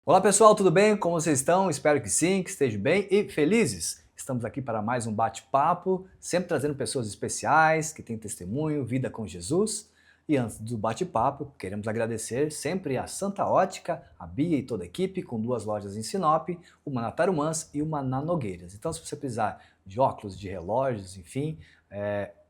Olá pessoal, tudo bem? Como vocês estão? Espero que sim, que estejam bem e felizes. Estamos aqui para mais um bate-papo, sempre trazendo pessoas especiais que têm testemunho, vida com Jesus. E antes do bate-papo, queremos agradecer sempre a Santa Ótica, a Bia e toda a equipe, com 2 lojas em Sinop, uma na Tarumãs e uma na Nogueiras. Então, se você precisar de óculos, de relógios, enfim,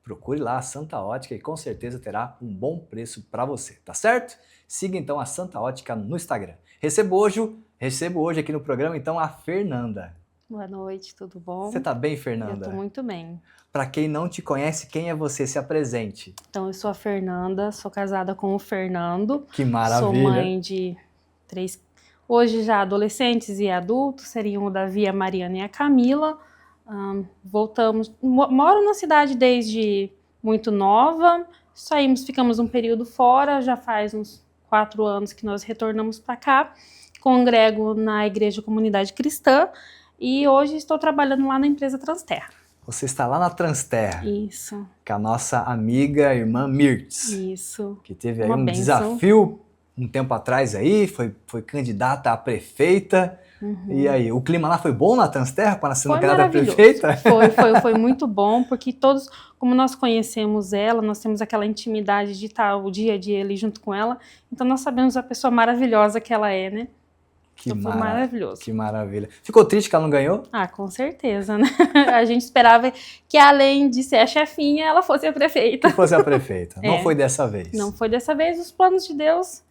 procure lá a Santa Ótica e com certeza terá um bom preço para você, tá certo? Siga então a Santa Ótica no Instagram. Recebo hoje aqui no programa então a Fernanda. Boa noite, tudo bom? Você tá bem, Eu Fernanda? tô muito bem. Para quem não te conhece, quem é você? Se apresente. Então, eu sou a Fernanda, sou casada com o Fernando. Que Sou maravilha! mãe de 3, hoje já adolescentes e adultos, seriam o Davi, a Mariana e a Camila. Moro na cidade desde muito nova, ficamos um período fora, já faz uns 4 anos que nós retornamos para cá. Congrego na Igreja Comunidade Cristã e hoje estou trabalhando lá na empresa Transterra. Você está lá na Transterra. Isso. Com a nossa amiga, irmã Mirtz. Isso. Que teve aí Uma um bênção. desafio um tempo atrás aí, foi candidata a prefeita. E aí, o clima lá foi bom na Transterra para sendo candidata a prefeita? Foi muito bom, porque todos, como nós conhecemos ela, nós temos aquela intimidade de estar o dia a dia ali junto com ela, então nós sabemos a pessoa maravilhosa que ela é, né? Foi maravilhoso. Que maravilha. Ficou triste que ela não ganhou? Ah, com certeza, né? A gente esperava que além de ser a chefinha, ela fosse a prefeita. Que fosse a prefeita. Não foi dessa vez. Não foi dessa vez. Os planos de Deus,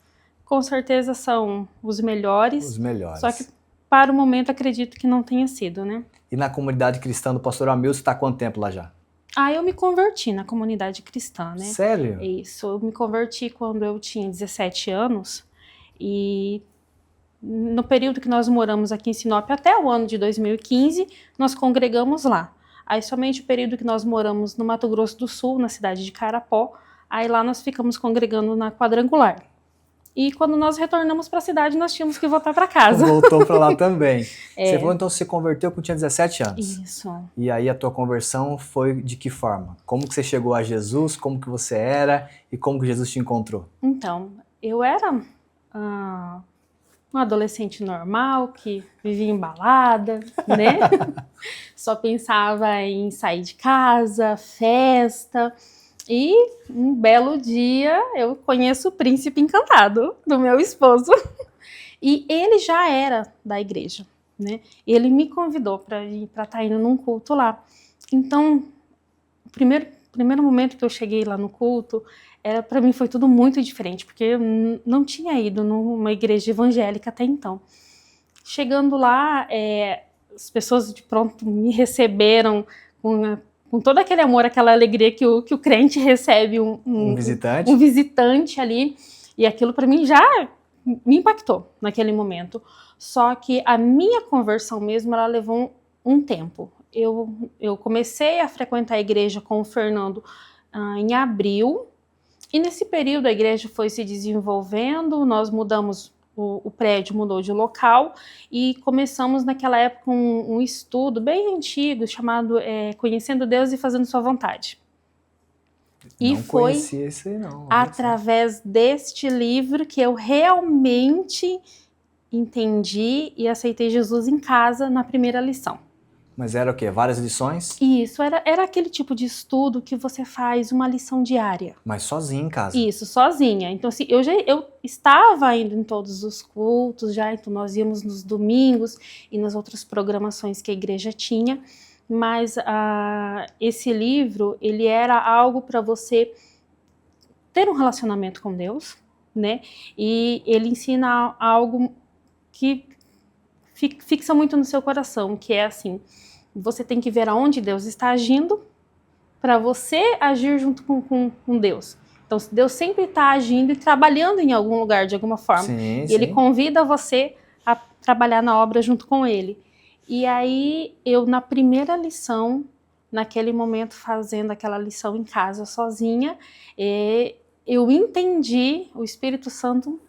com certeza, são os melhores. Os melhores. Só que, para o momento, acredito que não tenha sido, né? E na comunidade cristã do pastor Amilson, está há quanto tempo lá já? Eu me converti na comunidade cristã, né? Sério? Isso, eu me converti quando eu tinha 17 anos e no período que nós moramos aqui em Sinop até o ano de 2015, nós congregamos lá. Aí somente o período que nós moramos no Mato Grosso do Sul, na cidade de Carapó, aí lá nós ficamos congregando na Quadrangular. E quando nós retornamos para a cidade, nós tínhamos que voltar para casa. Voltou para lá também. Você falou, então, se converteu quando tinha 17 anos. Isso. E aí a tua conversão foi de que forma? Como que você chegou a Jesus? Como que você era? E como que Jesus te encontrou? Então, eu era uma adolescente normal, que vivia em balada, né? Só pensava em sair de casa, festa. E um belo dia eu conheço o príncipe encantado do meu esposo. E ele já era da igreja, né? Ele me convidou para estar indo num culto lá. Então, o primeiro momento que eu cheguei lá no culto, para mim foi tudo muito diferente, porque eu não tinha ido numa igreja evangélica até então. Chegando lá, as pessoas de pronto me receberam com todo aquele amor, aquela alegria que o crente recebe um visitante. Um visitante ali. E aquilo para mim já me impactou naquele momento. Só que a minha conversão mesmo, ela levou um tempo. Eu comecei a frequentar a igreja com o Fernando em abril. E nesse período a igreja foi se desenvolvendo, nós mudamos, o prédio mudou de local e começamos naquela época um estudo bem antigo chamado Conhecendo Deus e Fazendo Sua Vontade. Não conhecia isso aí não. Através deste livro que eu realmente entendi e aceitei Jesus em casa na primeira lição. Mas era o quê? Várias lições? Isso, era aquele tipo de estudo que você faz uma lição diária. Mas sozinha em casa? Isso, sozinha. Então, assim, eu estava indo em todos os cultos já, então nós íamos nos domingos e nas outras programações que a igreja tinha, mas esse livro, ele era algo para você ter um relacionamento com Deus, né? E ele ensina algo que fixa muito no seu coração, que é assim, você tem que ver aonde Deus está agindo para você agir junto com Deus. Então, Deus sempre está agindo e trabalhando em algum lugar, de alguma forma. Sim, e Ele convida você a trabalhar na obra junto com Ele. E aí, eu, na primeira lição, naquele momento, fazendo aquela lição em casa, sozinha, eu entendi, o Espírito Santo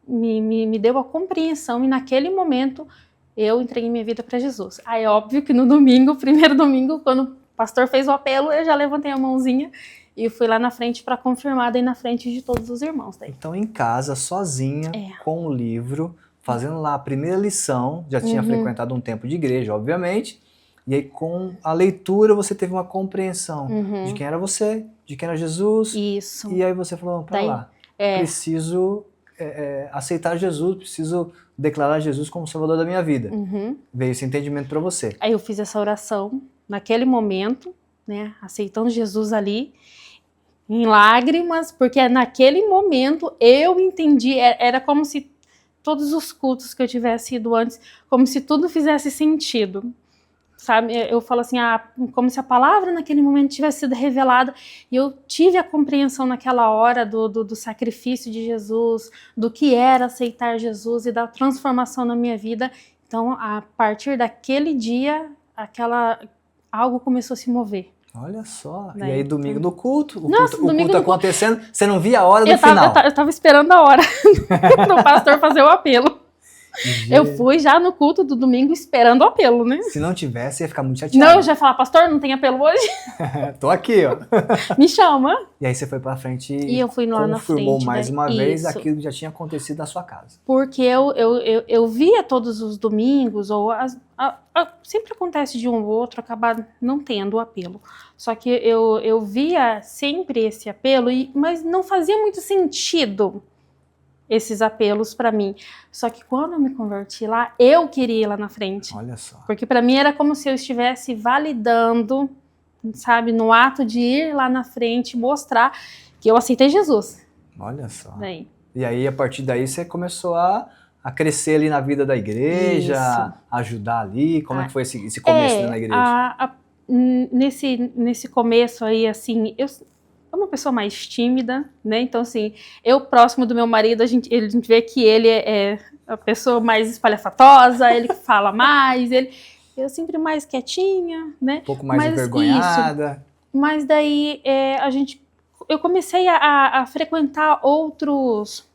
me deu a compreensão, e naquele momento eu entreguei minha vida para Jesus. Aí é óbvio que no domingo, primeiro domingo, quando o pastor fez o apelo, eu já levantei a mãozinha e fui lá na frente para confirmar, daí na frente de todos os irmãos. Daí. Então, em casa, sozinha, com o livro, fazendo lá a primeira lição, já tinha frequentado um tempo de igreja, obviamente, e aí com a leitura você teve uma compreensão de quem era você, de quem era Jesus. Isso. E aí você falou, para lá, preciso aceitar Jesus, preciso declarar Jesus como Salvador da minha vida. Veio esse entendimento para você. Aí eu fiz essa oração naquele momento, né, aceitando Jesus ali, em lágrimas, porque naquele momento eu entendi, era como se todos os cultos que eu tivesse ido antes, como se tudo fizesse sentido, sabe? Eu falo assim, como se a palavra naquele momento tivesse sido revelada, e eu tive a compreensão naquela hora do sacrifício de Jesus, do que era aceitar Jesus e da transformação na minha vida. Então, a partir daquele dia, algo começou a se mover. Olha só. E aí domingo no culto, o domingo culto acontecendo, você não via a hora do final. Eu tava esperando a hora do pastor fazer o apelo. Eu fui já no culto do domingo esperando o apelo, né? Se não tivesse, ia ficar muito chateado. Não, eu já ia falar, pastor, não tem apelo hoje? Tô aqui, ó. Me chama. E aí você foi pra frente e eu fui lá na frente, confirmou mais uma vez isso. aquilo que já tinha acontecido na sua casa. Porque eu via todos os domingos, ou sempre acontece de um ou outro acabar não tendo o apelo. Só que eu via sempre esse apelo, mas não fazia muito sentido esses apelos para mim. Só que quando eu me converti lá, eu queria ir lá na frente. Olha só. Porque para mim era como se eu estivesse validando, sabe, no ato de ir lá na frente, mostrar que eu aceitei Jesus. Olha só. Daí. E aí, a partir daí, você começou a crescer ali na vida da igreja, ajudar ali. Como é que foi esse começo na igreja? Nesse começo aí, assim, eu sou uma pessoa mais tímida, né? Então, assim, eu próximo do meu marido, a gente vê que ele é a pessoa mais espalhafatosa, ele que fala mais, eu sempre mais quietinha, né? Um pouco mais envergonhada. Mas daí eu comecei a frequentar outros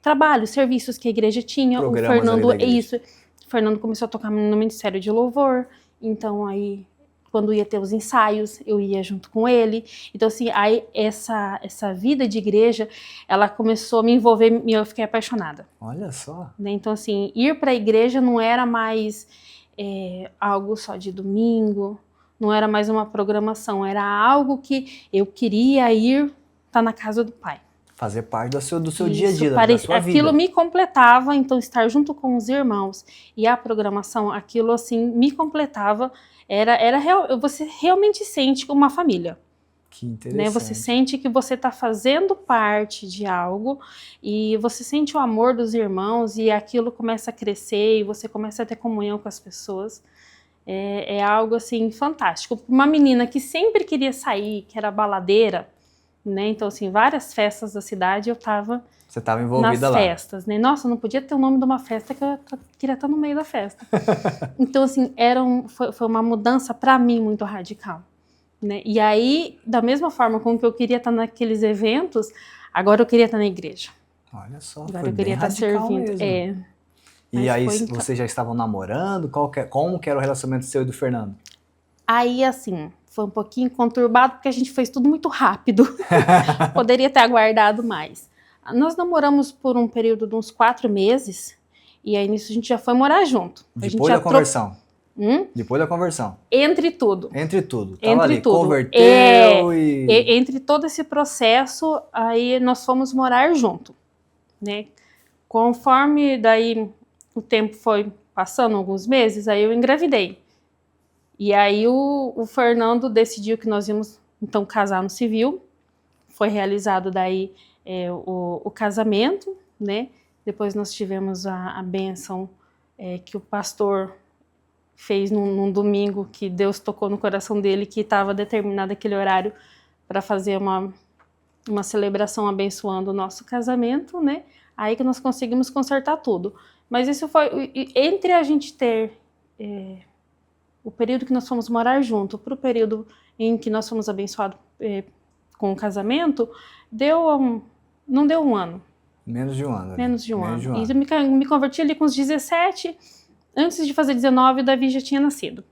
trabalhos, serviços que a igreja tinha. Programas O Fernando começou a tocar no Ministério de Louvor, então aí quando ia ter os ensaios, eu ia junto com ele. Então, assim, aí essa vida de igreja, ela começou a me envolver e eu fiquei apaixonada. Olha só. Né? Então, assim, ir para a igreja não era mais algo só de domingo, não era mais uma programação, era algo que eu queria estar na casa do Pai. Fazer parte do seu dia a dia, da sua vida. Aquilo me completava, então estar junto com os irmãos e a programação, aquilo assim, me completava. Você realmente sente uma família. Que interessante. Né? Você sente que você está fazendo parte de algo e você sente o amor dos irmãos e aquilo começa a crescer e você começa a ter comunhão com as pessoas. É algo assim fantástico. Uma menina que sempre queria sair, que era baladeira, né? Então, assim, várias festas da cidade eu estava... Você estava envolvida lá. Nas festas, né? Nossa, não podia ter o nome de uma festa que eu queria estar no meio da festa. Então, assim, foi uma mudança para mim muito radical, né? E aí, da mesma forma com que eu queria estar naqueles eventos, agora eu queria estar na igreja. Olha só, agora foi eu queria bem estar servindo. Mesmo. E aí, vocês já estavam namorando? Como que era o relacionamento seu e do Fernando? Aí, assim, foi um pouquinho conturbado, porque a gente fez tudo muito rápido. Poderia ter aguardado mais. Nós namoramos por um período de uns 4 meses, e aí nisso a gente já foi morar junto. Depois da conversão? Depois da conversão? Entre tudo. Entre tudo. Tava ali, tudo. Converteu Entre todo esse processo, aí nós fomos morar junto, né? Conforme daí o tempo foi passando, alguns meses, aí eu engravidei. E aí o Fernando decidiu que nós íamos, então, casar no civil. Foi realizado daí o casamento, né? Depois nós tivemos a bênção que o pastor fez num domingo, que Deus tocou no coração dele, que estava determinado aquele horário para fazer uma celebração abençoando o nosso casamento, né? Aí que nós conseguimos consertar tudo. Mas isso foi entre a gente ter o período que nós fomos morar junto para o período em que nós fomos abençoados com o casamento, não deu um ano. Menos de um ano. Menos de um ano. E eu me converti ali com os 17. Antes de fazer 19, o Davi já tinha nascido.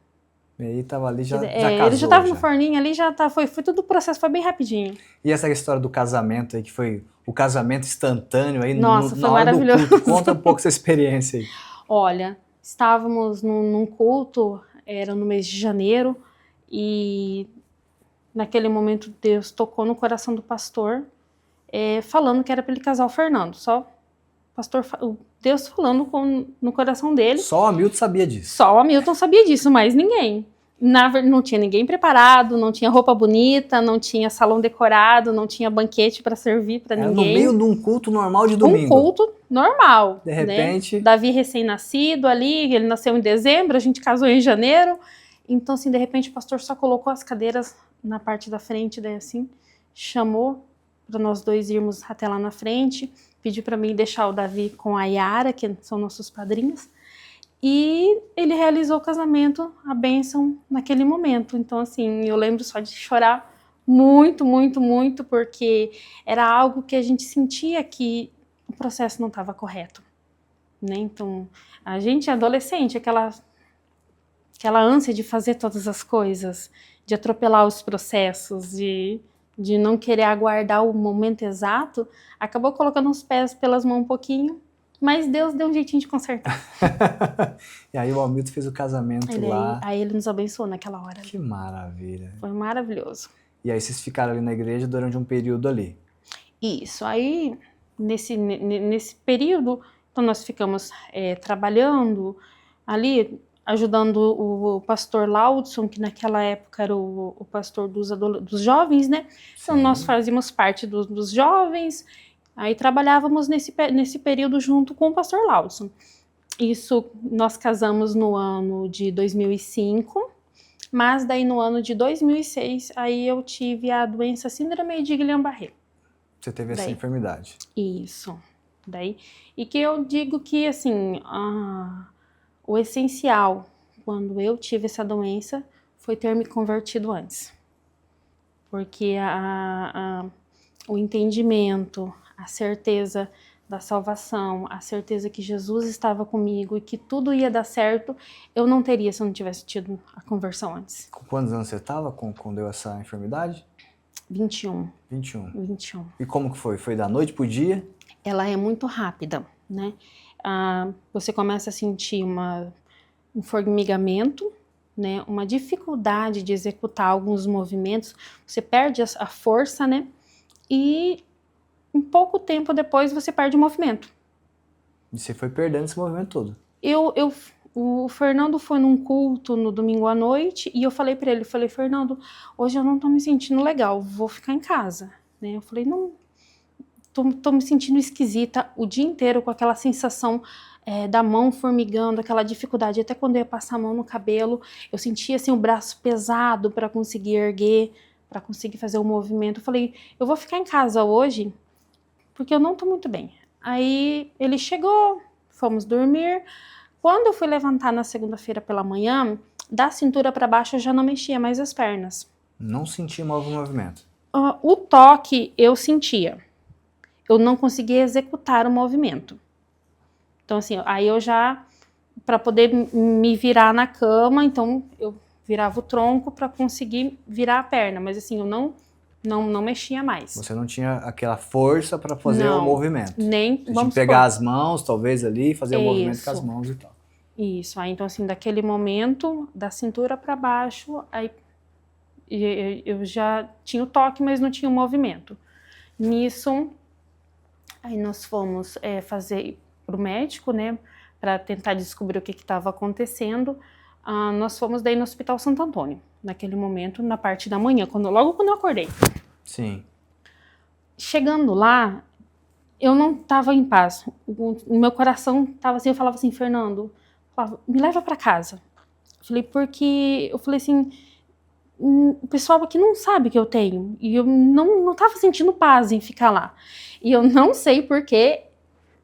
E aí tava ali, já Ele casou. já tava no forninho ali, foi tudo o processo, foi bem rapidinho. E essa história do casamento aí, que foi o casamento instantâneo aí Nossa, foi na hora do maravilhoso. culto. Conta um pouco essa experiência aí. Olha, estávamos num culto, era no mês de janeiro, e naquele momento Deus tocou no coração do pastor, falando que era para ele casar o Fernando. Só Deus falando no coração dele. Só o Hamilton sabia disso. Só o Hamilton sabia disso, mas ninguém. Não tinha ninguém preparado, não tinha roupa bonita, não tinha salão decorado, não tinha banquete para servir para ninguém. No meio de um culto normal de domingo. Um culto normal. De repente... Né? Davi recém-nascido ali, ele nasceu em dezembro, a gente casou em janeiro. Então, assim, de repente o pastor só colocou as cadeiras na parte da frente, daí assim, chamou para nós dois irmos até lá na frente, pediu para mim deixar o Davi com a Yara, que são nossos padrinhos. E ele realizou o casamento, a bênção, naquele momento. Então, assim, eu lembro só de chorar muito, muito, muito, porque era algo que a gente sentia que o processo não estava correto. Né? Então, a gente é adolescente, aquela ânsia de fazer todas as coisas, de atropelar os processos, de não querer aguardar o momento exato, acabou colocando os pés pelas mãos um pouquinho, mas Deus deu um jeitinho de consertar. E aí o Hamilton fez o casamento lá. Aí ele nos abençoou naquela hora. Que maravilha. Foi maravilhoso. E aí vocês ficaram ali na igreja durante um período ali. Isso. Aí, nesse período, então nós ficamos trabalhando ali, ajudando o pastor Laudson, que naquela época era o pastor dos jovens, né? Então Sim. nós fazíamos parte dos jovens, aí trabalhávamos nesse período junto com o pastor Laudson. Isso, nós casamos no ano de 2005, mas daí no ano de 2006, aí eu tive a doença síndrome de Guillain-Barré. Você teve essa enfermidade. Isso. E que eu digo que, assim, o essencial, quando eu tive essa doença, foi ter me convertido antes. Porque o entendimento, a certeza da salvação, a certeza que Jesus estava comigo e que tudo ia dar certo, eu não teria se eu não tivesse tido a conversão antes. Com quantos anos você estava quando deu essa enfermidade? 21. 21. E como que foi? Foi da noite pro dia? Ela é muito rápida, né? Você começa a sentir um formigamento, né? Uma dificuldade de executar alguns movimentos, você perde a força, né? E um pouco tempo depois você perde o movimento. E você foi perdendo esse movimento todo? O Fernando foi num culto no domingo à noite e eu falei para ele, Fernando, hoje eu não tô me sentindo legal, vou ficar em casa, né? Eu falei, não, tô me sentindo esquisita o dia inteiro com aquela sensação da mão formigando, aquela dificuldade, até quando eu ia passar a mão no cabelo, eu sentia assim o braço pesado para conseguir erguer, para conseguir fazer o movimento. Eu falei, eu vou ficar em casa hoje porque eu não tô muito bem. Aí ele chegou, fomos dormir. Quando eu fui levantar na segunda-feira pela manhã, da cintura para baixo eu já não mexia mais as pernas. Não sentia mais o movimento? O toque eu sentia. Eu não conseguia executar o movimento. Então assim, aí eu já, para poder me virar na cama, então eu virava o tronco para conseguir virar a perna, mas assim, eu não mexia mais. Você não tinha aquela força para fazer o movimento? Nem, você tinha que pegar as mãos, talvez, ali, e fazer o movimento com as mãos e tal. Isso, aí então assim, daquele momento, da cintura para baixo, aí eu já tinha o toque, mas não tinha o movimento. Nisso, aí nós fomos fazer pro médico, né, para tentar descobrir o que estava acontecendo. Nós fomos daí no Hospital Santo Antônio, naquele momento, na parte da manhã, logo quando eu acordei. Sim. Chegando lá, eu não estava em paz. O meu coração estava assim, eu falava assim, Fernando, me leva para casa. Eu falei assim, o pessoal aqui não sabe que eu tenho. E eu não estava sentindo paz em ficar lá. E eu não sei porque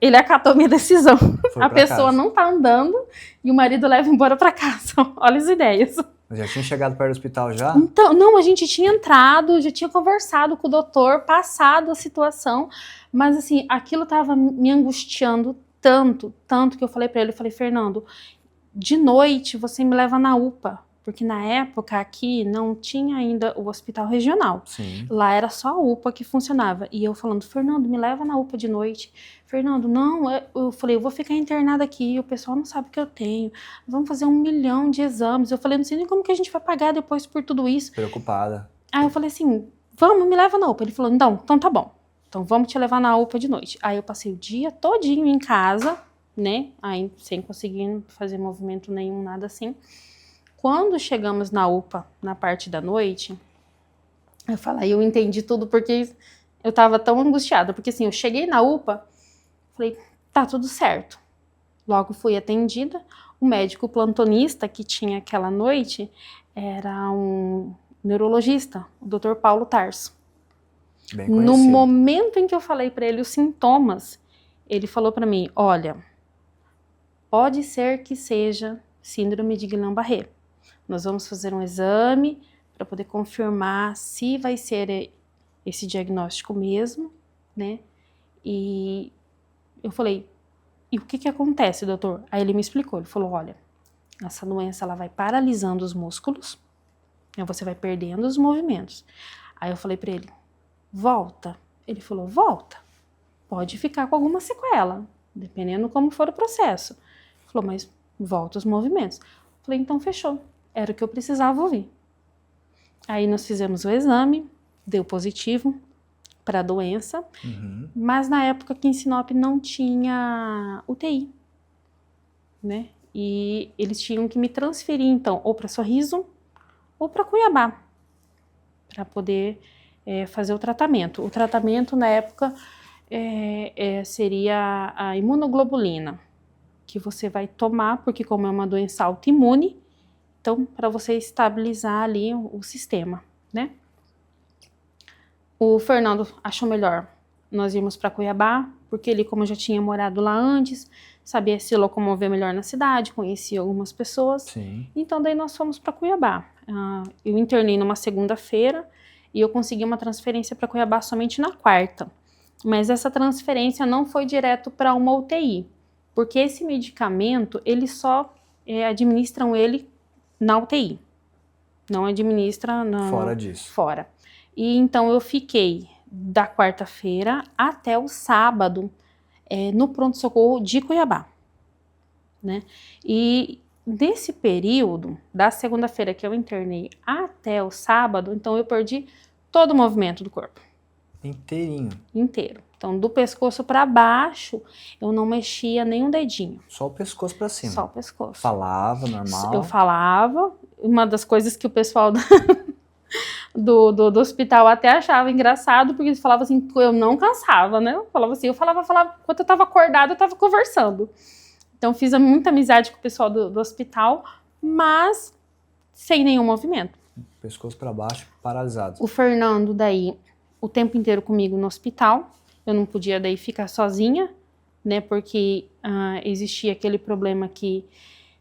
ele acatou minha decisão. A pessoa não tá andando e o marido leva embora para casa. Olha as ideias. Mas já tinha chegado perto do hospital já? Então, não, a gente tinha entrado, já tinha conversado com o doutor, passado a situação, mas assim, aquilo tava me angustiando tanto que eu falei para ele, Fernando, de noite você me leva na UPA, Porque na época aqui não tinha ainda o hospital regional. Sim. Lá era só a UPA que funcionava. E eu falando, Fernando, me leva na UPA de noite. Fernando, não, eu falei, eu vou ficar internada aqui, o pessoal não sabe o que eu tenho. Vamos fazer 1 milhão de exames. Eu falei, não sei nem como que a gente vai pagar depois por tudo isso. Preocupada. Aí eu falei assim, vamos, me leva na UPA. Ele falou, não, então tá bom. Então vamos te levar na UPA de noite. Aí eu passei o dia todinho em casa, né? Aí sem conseguir fazer movimento nenhum, nada assim. Quando chegamos na UPA, na parte da noite, eu entendi tudo porque eu tava tão angustiada. Porque assim, eu cheguei na UPA, falei, tá tudo certo. Logo fui atendida. O médico plantonista que tinha aquela noite era um neurologista, o Dr. Paulo Tarso. Bem No conhecido. momento em que eu falei para ele os sintomas, ele falou para mim, olha, pode ser que seja síndrome de Guillain-Barré. Nós vamos fazer um exame para poder confirmar se vai ser esse diagnóstico mesmo, né? E eu falei, e o que acontece, doutor? Aí ele me explicou, ele falou, olha, essa doença ela vai paralisando os músculos, né? Você vai perdendo os movimentos. Aí eu falei para ele, volta. Ele falou, volta. Pode ficar com alguma sequela, dependendo como for o processo. Ele falou, mas volta os movimentos. Eu falei, então fechou. Era o que eu precisava ouvir. Aí nós fizemos o exame, deu positivo para a doença, mas na época aqui em Sinop não tinha UTI, né? E eles tinham que me transferir então ou para Sorriso ou para Cuiabá para poder fazer o tratamento. O tratamento na época seria a imunoglobulina, que você vai tomar, porque como é uma doença autoimune, então para você estabilizar ali o sistema, né? O Fernando achou melhor nós irmos para Cuiabá, porque ele, como já tinha morado lá antes, sabia se locomover melhor na cidade, conhecia algumas pessoas. Sim. Então daí nós fomos para Cuiabá. Eu internei numa segunda-feira e eu consegui uma transferência para Cuiabá somente na quarta. Mas essa transferência não foi direto para uma UTI, porque esse medicamento, eles só administram ele na UTI, não administra Fora disso. Fora. E então eu fiquei da quarta-feira até o sábado no pronto-socorro de Cuiabá, né? E nesse período, da segunda-feira que eu internei até o sábado, então eu perdi todo o movimento do corpo. Inteirinho. Inteiro. Então, do pescoço para baixo, eu não mexia nem um dedinho. Só o pescoço para cima. Só o pescoço. Falava normal. Eu falava. Uma das coisas que o pessoal do hospital até achava engraçado, porque eles falavam assim, eu não cansava, né? Eu falava assim, eu falava, enquanto eu estava acordada, eu estava conversando. Então, fiz muita amizade com o pessoal do hospital, mas sem nenhum movimento. Pescoço para baixo, paralisado. O Fernando, daí, o tempo inteiro comigo no hospital. Eu não podia daí ficar sozinha, né? Porque existia aquele problema que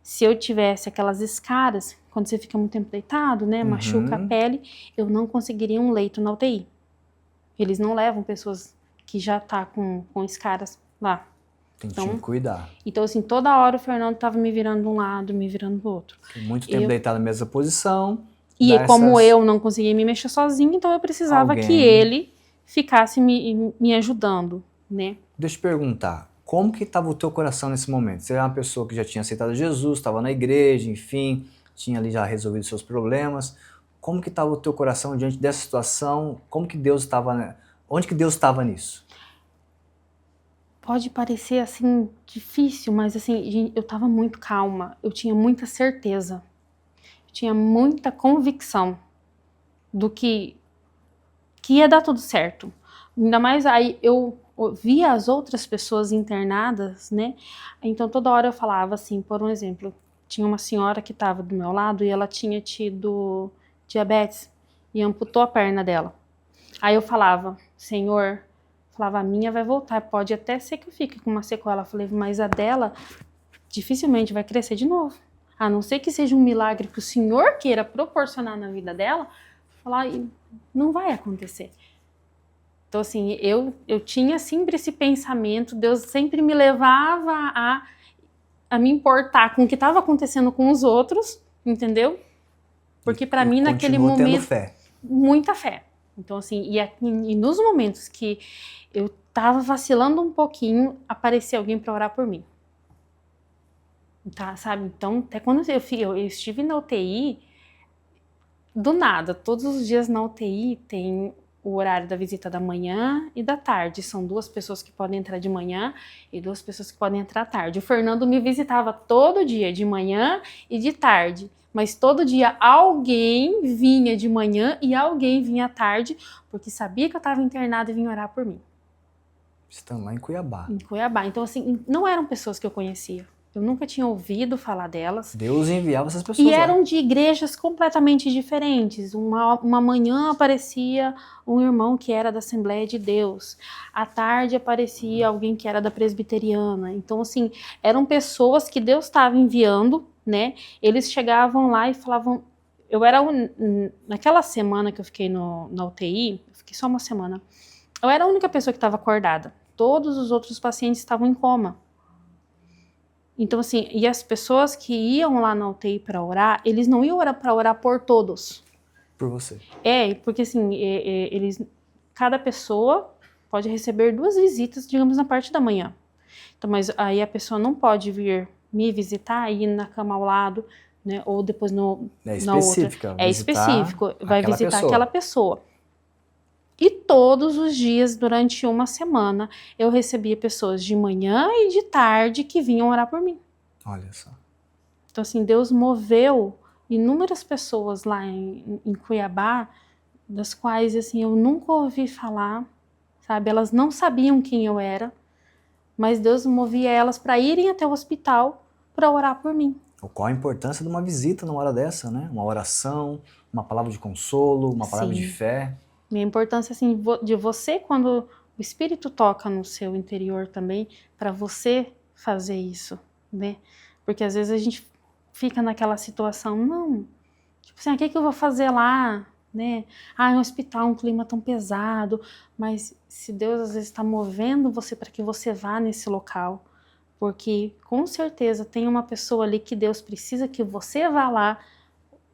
se eu tivesse aquelas escaras, quando você fica muito tempo deitado, né? Machuca a pele, eu não conseguiria um leito na UTI. Eles não levam pessoas que já tá com escaras lá. Tem que cuidar. Então, assim, toda hora o Fernando tava me virando de um lado, me virando do outro. Muito tempo deitado na mesma posição. E como eu não conseguia me mexer sozinha, então eu precisava que ele ficasse me ajudando, né? Deixa eu te perguntar, como que estava o teu coração nesse momento? Você era uma pessoa que já tinha aceitado Jesus, estava na igreja, enfim, tinha ali já resolvido seus problemas. Como que estava o teu coração diante dessa situação? Como que Deus estava, onde que Deus estava nisso? Pode parecer, assim, difícil, mas, assim, eu estava muito calma. Eu tinha muita certeza. Eu tinha muita convicção do que ia dar tudo certo. Ainda mais aí eu via as outras pessoas internadas, né? Então toda hora eu falava assim, por um exemplo, tinha uma senhora que estava do meu lado e ela tinha tido diabetes e amputou a perna dela. Aí eu falava, Senhor, a minha vai voltar, pode até ser que eu fique com uma sequela. Eu falei, mas a dela dificilmente vai crescer de novo. A não ser que seja um milagre que o Senhor queira proporcionar na vida dela, falar, não vai acontecer. Então, assim, eu tinha sempre esse pensamento, Deus sempre me levava a me importar com o que estava acontecendo com os outros, entendeu? Porque para mim, naquele Continua tendo momento, fé. muita fé. Então, assim, e nos momentos que eu tava vacilando um pouquinho, aparecia alguém para orar por mim. Tá, sabe? Então, até quando eu estive na UTI, do nada, todos os dias na UTI tem o horário da visita da manhã e da tarde. São 2 pessoas que podem entrar de manhã e 2 pessoas que podem entrar à tarde. O Fernando me visitava todo dia, de manhã e de tarde. Mas todo dia alguém vinha de manhã e alguém vinha à tarde, porque sabia que eu estava internada e vinha orar por mim. Estão lá em Cuiabá. Em Cuiabá. Então, assim, não eram pessoas que eu conhecia. Eu nunca tinha ouvido falar delas. Deus enviava essas pessoas E lá. eram de igrejas completamente diferentes. Uma manhã aparecia um irmão que era da Assembleia de Deus. À tarde aparecia alguém que era da Presbiteriana. Então, assim, eram pessoas que Deus estava enviando, né? Eles chegavam lá e falavam... Naquela semana que eu fiquei na UTI, eu fiquei só uma semana, eu era a única pessoa que estava acordada. Todos os outros pacientes estavam em coma. Então, assim, e as pessoas que iam lá na UTI para orar, eles não iam para orar por todos. Por você. Porque assim, cada pessoa pode receber 2 visitas, digamos, na parte da manhã. Então, mas aí a pessoa não pode vir me visitar e ir na cama ao lado, né? Ou depois na outra. É específico, vai visitar aquela pessoa. E todos os dias, durante uma semana, eu recebia pessoas de manhã e de tarde que vinham orar por mim. Olha só. Então, assim, Deus moveu inúmeras pessoas lá em Cuiabá, das quais, assim, eu nunca ouvi falar, sabe? Elas não sabiam quem eu era, mas Deus movia elas para irem até o hospital para orar por mim. Qual a importância de uma visita numa hora dessa, né? Uma oração, uma palavra de consolo, uma palavra de fé. E a importância, assim, de você, quando o Espírito toca no seu interior também, para você fazer isso, né? Porque às vezes a gente fica naquela situação, não, tipo assim, o que eu vou fazer lá, né? É um hospital, um clima tão pesado, mas se Deus às vezes está movendo você para que você vá nesse local, porque com certeza tem uma pessoa ali que Deus precisa que você vá lá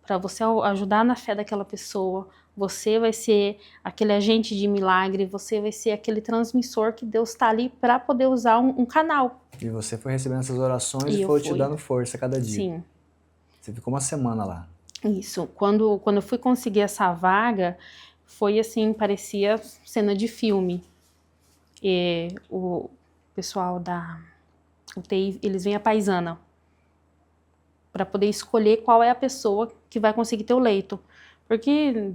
para você ajudar na fé daquela pessoa. Você vai ser aquele agente de milagre, você vai ser aquele transmissor que Deus está ali para poder usar um canal. E você foi recebendo essas orações e foi te dando força a cada dia. Sim. Você ficou uma semana lá. Isso. Quando eu fui conseguir essa vaga, foi assim, parecia cena de filme. E o pessoal da UTI, eles vêm a paisana para poder escolher qual é a pessoa que vai conseguir ter o leito. Porque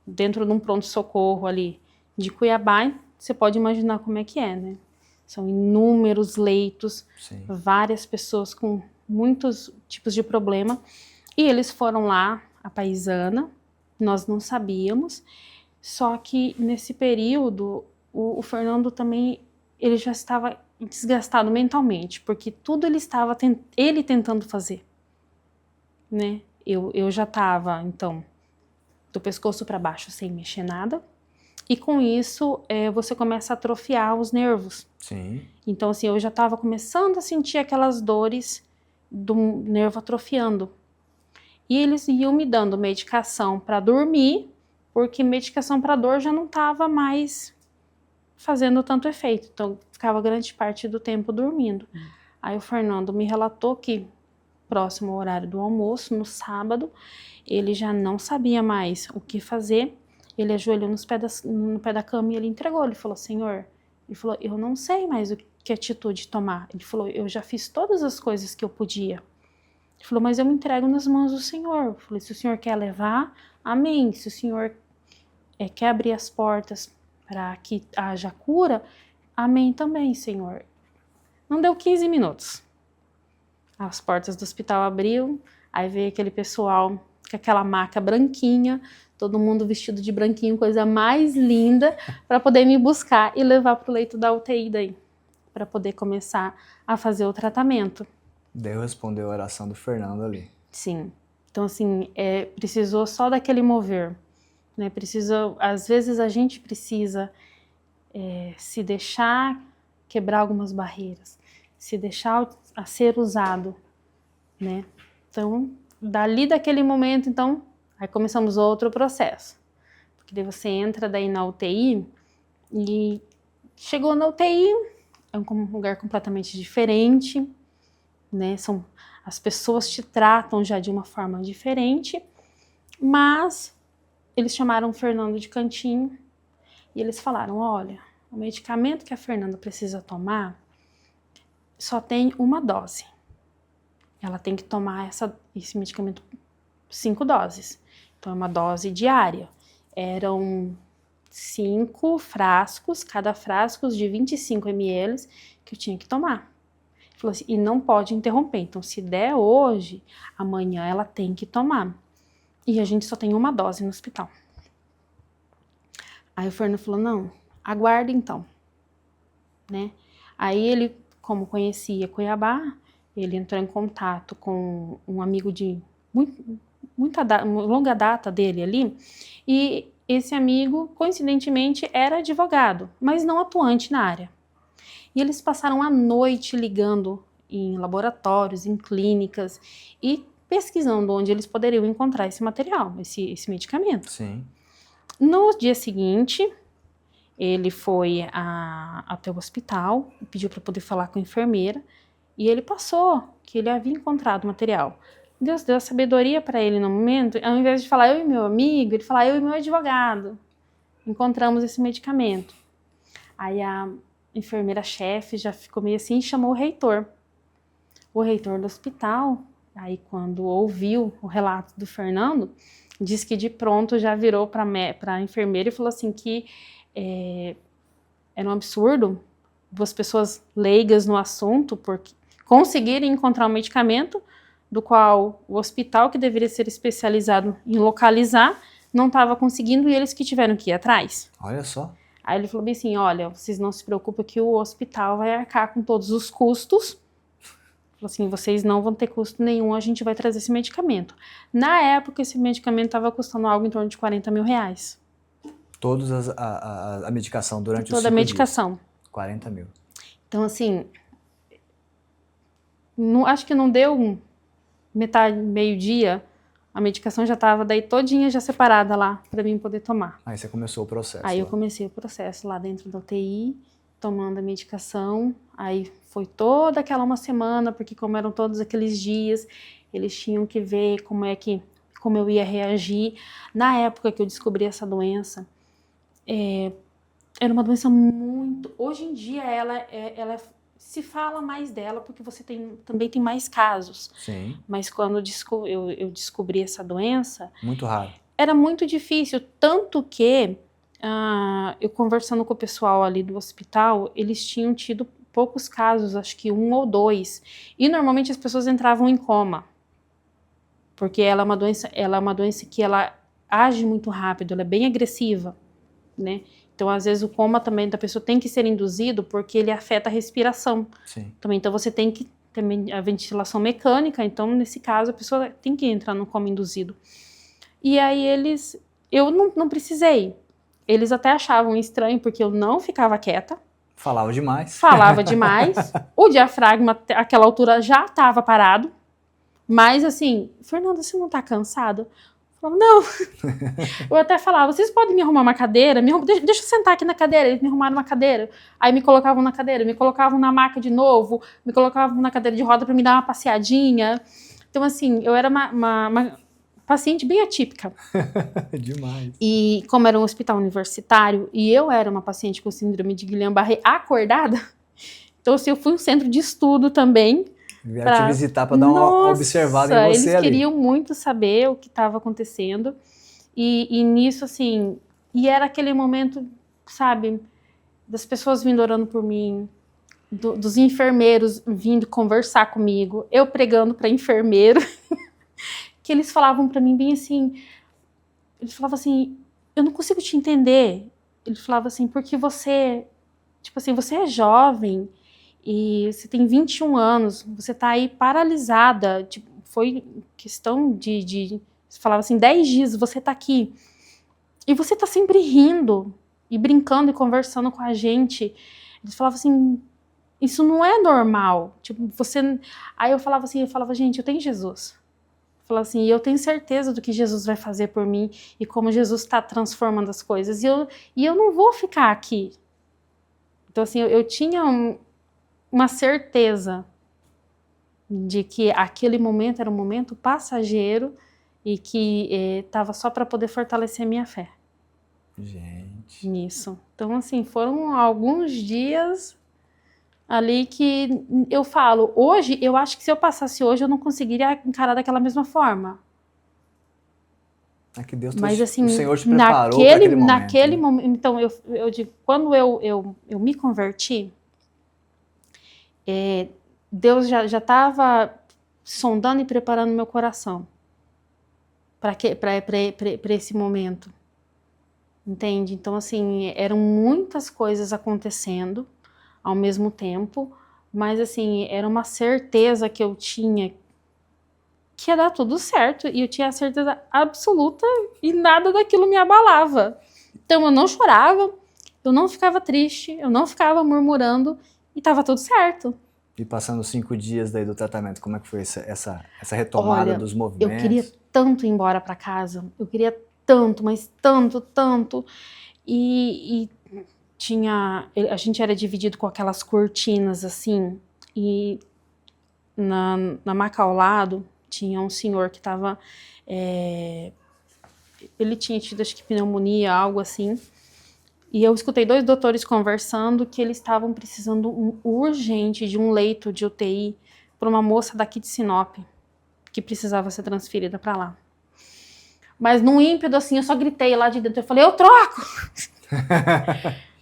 dentro de um pronto-socorro ali de Cuiabá, você pode imaginar como é que é, né? São inúmeros leitos, Sim. Várias pessoas com muitos tipos de problema. E eles foram lá, a paisana, nós não sabíamos. Só que nesse período, o Fernando também, ele já estava desgastado mentalmente, porque tudo ele estava ele tentando fazer, né? Eu já estava, então, do pescoço para baixo sem mexer nada, e com isso você começa a atrofiar os nervos. Sim. Então, assim, eu já estava começando a sentir aquelas dores do nervo atrofiando. E eles iam me dando medicação para dormir, porque medicação para dor já não estava mais fazendo tanto efeito. Então, ficava grande parte do tempo dormindo. Aí o Fernando me relatou que, próximo ao horário do almoço, no sábado, ele já não sabia mais o que fazer. Ele ajoelhou no pé da cama e ele entregou. Ele falou, Senhor, ele falou, eu não sei mais que atitude tomar. Ele falou, eu já fiz todas as coisas que eu podia. Ele falou, mas eu me entrego nas mãos do Senhor. Eu falei, se o Senhor quer levar, amém. Se o Senhor quer abrir as portas para que haja cura, amém também, Senhor. Não deu 15 minutos. As portas do hospital abriu, aí veio aquele pessoal com aquela maca branquinha, todo mundo vestido de branquinho, coisa mais linda, para poder me buscar e levar para o leito da UTI daí, para poder começar a fazer o tratamento. Deus respondeu a oração do Fernando ali. Sim. Então, assim, precisou só daquele mover, né? Às vezes a gente precisa se deixar quebrar algumas barreiras, se deixar a ser usado, né? Então, dali daquele momento, então, Aí começamos outro processo. Porque daí você entra daí na UTI e chegou na UTI, é um lugar completamente diferente, né? As pessoas te tratam já de uma forma diferente, mas eles chamaram o Fernando de cantinho e eles falaram, olha, o medicamento que a Fernanda precisa tomar só tem uma dose. Ela tem que tomar esse medicamento 5 doses. Então é uma dose diária. Eram 5 frascos, cada frasco de 25 ml que eu tinha que tomar. Falou assim, e não pode interromper. Então, se der hoje, amanhã ela tem que tomar. E a gente só tem uma dose no hospital. Aí o Fernando falou, não, aguarda então. Né? Aí ele, como conhecia Cuiabá, ele entrou em contato com um amigo de longa data dele ali, e esse amigo, coincidentemente, era advogado, mas não atuante na área. E eles passaram a noite ligando em laboratórios, em clínicas e pesquisando onde eles poderiam encontrar esse material, esse medicamento. Sim. No dia seguinte, ele foi até o hospital, pediu para poder falar com a enfermeira e ele passou que ele havia encontrado o material. Deus deu a sabedoria para ele no momento, ao invés de falar eu e meu amigo, ele falou eu e meu advogado. Encontramos esse medicamento. Aí a enfermeira-chefe já ficou meio assim e chamou o reitor. O reitor do hospital, aí quando ouviu o relato do Fernando, disse que de pronto já virou para a enfermeira e falou assim que era um absurdo as pessoas leigas no assunto porque conseguirem encontrar um medicamento do qual o hospital que deveria ser especializado em localizar não estava conseguindo e eles que tiveram que ir atrás. Olha só. Aí ele falou bem assim, olha, vocês não se preocupem que o hospital vai arcar com todos os custos. Falou assim, vocês não vão ter custo nenhum, a gente vai trazer esse medicamento. Na época, esse medicamento estava custando algo em torno de 40 mil reais. Toda a medicação durante os 5 dias? Toda a medicação. 40 mil. Então, assim, acho que não deu metade, meio-dia, a medicação já estava daí todinha já separada lá para mim poder tomar. Aí você começou o processo. Aí eu comecei o processo lá dentro da UTI, tomando a medicação. Aí foi toda aquela uma semana, porque como eram todos aqueles dias, eles tinham que ver como eu ia reagir. Na época que eu descobri essa doença, era uma doença muito... Hoje em dia ela se fala mais dela porque você também tem mais casos. Sim. Mas quando eu descobri essa doença... Muito raro. Era muito difícil, tanto que eu conversando com o pessoal ali do hospital, eles tinham tido poucos casos, acho que 1 ou 2. E normalmente as pessoas entravam em coma. Porque ela é uma doença que ela age muito rápido, ela é bem agressiva, né? Então, às vezes, o coma também da pessoa tem que ser induzido porque ele afeta a respiração. Sim. Também, então, você tem que ter a ventilação mecânica. Então, nesse caso, a pessoa tem que entrar no coma induzido. E aí, eu não precisei. Eles até achavam estranho porque eu não ficava quieta. Falava demais. Falava demais. O diafragma, àquela altura, já estava parado. Mas, assim, Fernanda, você não tá cansada? Eu falava, não. Eu até falava, vocês podem me arrumar uma cadeira? Deixa eu sentar aqui na cadeira. Eles me arrumaram uma cadeira. Aí me colocavam na cadeira, me colocavam na maca de novo, me colocavam na cadeira de roda para me dar uma passeadinha. Então, assim, eu era uma paciente bem atípica. Demais. E como era um hospital universitário, e eu era uma paciente com síndrome de Guillain-Barré acordada, então, assim, eu fui um centro de estudo também. Vieram te visitar para dar uma observada em você eles ali. queriam muito saber o que estava acontecendo. E nisso, assim, e era aquele momento, sabe, das pessoas vindo orando por mim, dos enfermeiros vindo conversar comigo, eu pregando para enfermeiro, que eles falavam para mim bem assim, eles falavam assim, eu não consigo te entender. Ele falava assim, porque você, tipo assim, você é jovem, e você tem 21 anos, você tá aí paralisada, tipo, foi questão de você falava assim, 10 dias você tá aqui, e você tá sempre rindo, e brincando e conversando com a gente. Eles falavam assim, isso não é normal, tipo, você... Aí eu falava assim, gente, eu tenho Jesus. Falar assim, eu tenho certeza do que Jesus vai fazer por mim e como Jesus está transformando as coisas. E eu não vou ficar aqui. Então, assim, eu tinha uma certeza de que aquele momento era um momento passageiro e que estava só para poder fortalecer a minha fé. Gente. Nisso. Então, assim, foram alguns dias ali que eu falo, hoje, eu acho que se eu passasse hoje, eu não conseguiria encarar daquela mesma forma. É que Deus, Mas assim, o Senhor te preparou para aquele momento. Naquele momento, então, eu digo, quando eu me converti, Deus já estava sondando e preparando meu coração para esse momento. Entende? Então, assim, eram muitas coisas acontecendo ao mesmo tempo, mas assim, era uma certeza que eu tinha que ia dar tudo certo, e eu tinha a certeza absoluta e nada daquilo me abalava. Então eu não chorava, eu não ficava triste, eu não ficava murmurando e estava tudo certo. E passando 5 dias daí do tratamento, como é que foi essa retomada dos movimentos? Eu queria tanto ir embora para casa, eu queria tanto, mas tanto, e a gente era dividido com aquelas cortinas assim, e na maca ao lado tinha um senhor que estava, ele tinha tido acho que pneumonia, algo assim, e eu escutei 2 doutores conversando que eles estavam precisando urgente de um leito de UTI para uma moça daqui de Sinop, que precisava ser transferida para lá. Mas num ímpeto assim, eu só gritei lá de dentro, eu falei, eu troco!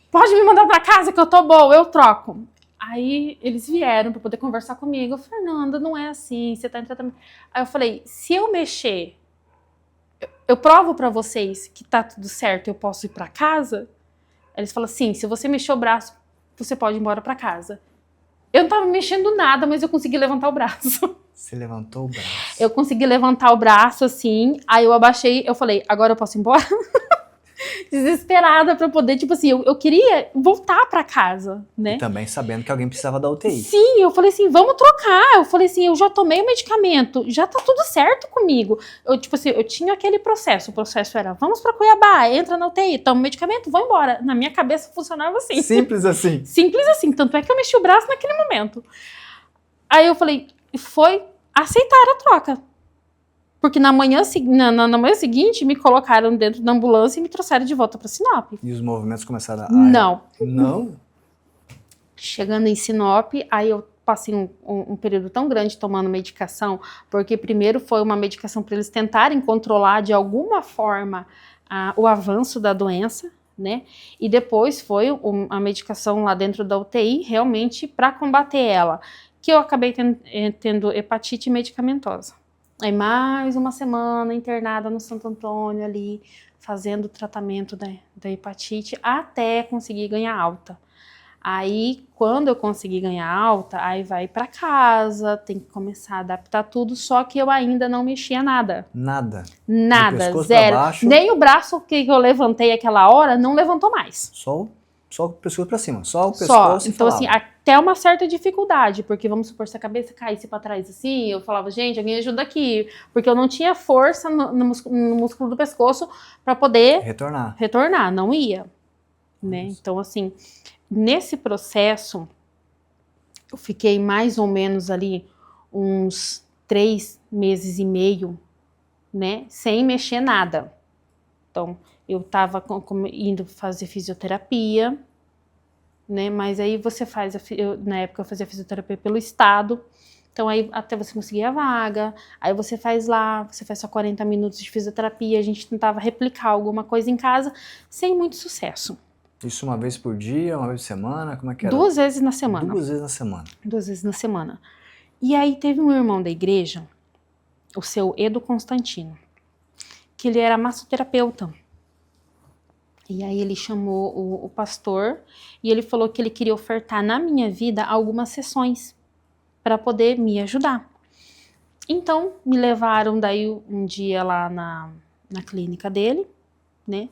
Pode me mandar para casa que eu tô boa, eu troco. Aí eles vieram para poder conversar comigo. Fernanda, não é assim, você tá em tratamento. Aí eu falei, se eu mexer, eu provo para vocês que tá tudo certo, eu posso ir para casa? Eles falaram, sim, se você mexer o braço, você pode ir embora para casa. Eu não tava mexendo nada, mas eu consegui levantar o braço. Você levantou o braço? Eu consegui levantar o braço assim, aí eu abaixei, eu falei, agora eu posso ir embora? Desesperada pra poder, tipo assim, eu queria voltar pra casa, né? E também sabendo que alguém precisava da UTI. Sim, eu falei assim, vamos trocar. Eu falei assim, eu já tomei o medicamento, já tá tudo certo comigo. Eu, tipo assim, eu tinha aquele processo, o processo era, vamos pra Cuiabá, entra na UTI, toma o medicamento, vou embora. Na minha cabeça funcionava assim. Simples assim. Simples assim, tanto é que eu mexi o braço naquele momento. Aí eu falei, foi aceitar a troca. Porque na manhã seguinte, me colocaram dentro da ambulância e me trouxeram de volta para Sinop. E os movimentos começaram a... Não. Não? Chegando em Sinop, aí eu passei um período tão grande tomando medicação, porque primeiro foi uma medicação para eles tentarem controlar de alguma forma o avanço da doença, né? E depois foi a medicação lá dentro da UTI, realmente para combater ela, que eu acabei tendo hepatite medicamentosa. Aí mais uma semana internada no Santo Antônio ali, fazendo o tratamento da hepatite, até conseguir ganhar alta. Aí, quando eu consegui ganhar alta, aí vai para casa, tem que começar a adaptar tudo, só que eu ainda não mexia nada. Nada? Nada, zero. Nem o braço que eu levantei aquela hora, não levantou mais. Só o pescoço para cima, só o pescoço. Então, assim, até uma certa dificuldade, porque vamos supor, se a cabeça caísse para trás assim, eu falava, gente, alguém ajuda aqui, porque eu não tinha força no músculo do pescoço para poder retornar, não ia, né? Então, assim, nesse processo, eu fiquei mais ou menos ali uns 3 meses e meio, né, sem mexer nada. Então, eu estava indo fazer fisioterapia, né? Mas aí você na época eu fazia fisioterapia pelo estado, então aí até você conseguir a vaga, aí você faz só 40 minutos de fisioterapia, a gente tentava replicar alguma coisa em casa, sem muito sucesso. Isso uma vez por dia, uma vez por semana, como é que era? 2 vezes na semana. 2 vezes na semana. 2 vezes na semana. E aí teve um irmão da igreja, o seu Edo Constantino, que ele era massoterapeuta. E aí ele chamou o pastor e ele falou que ele queria ofertar na minha vida algumas sessões para poder me ajudar. Então, me levaram daí um dia lá na clínica dele, né?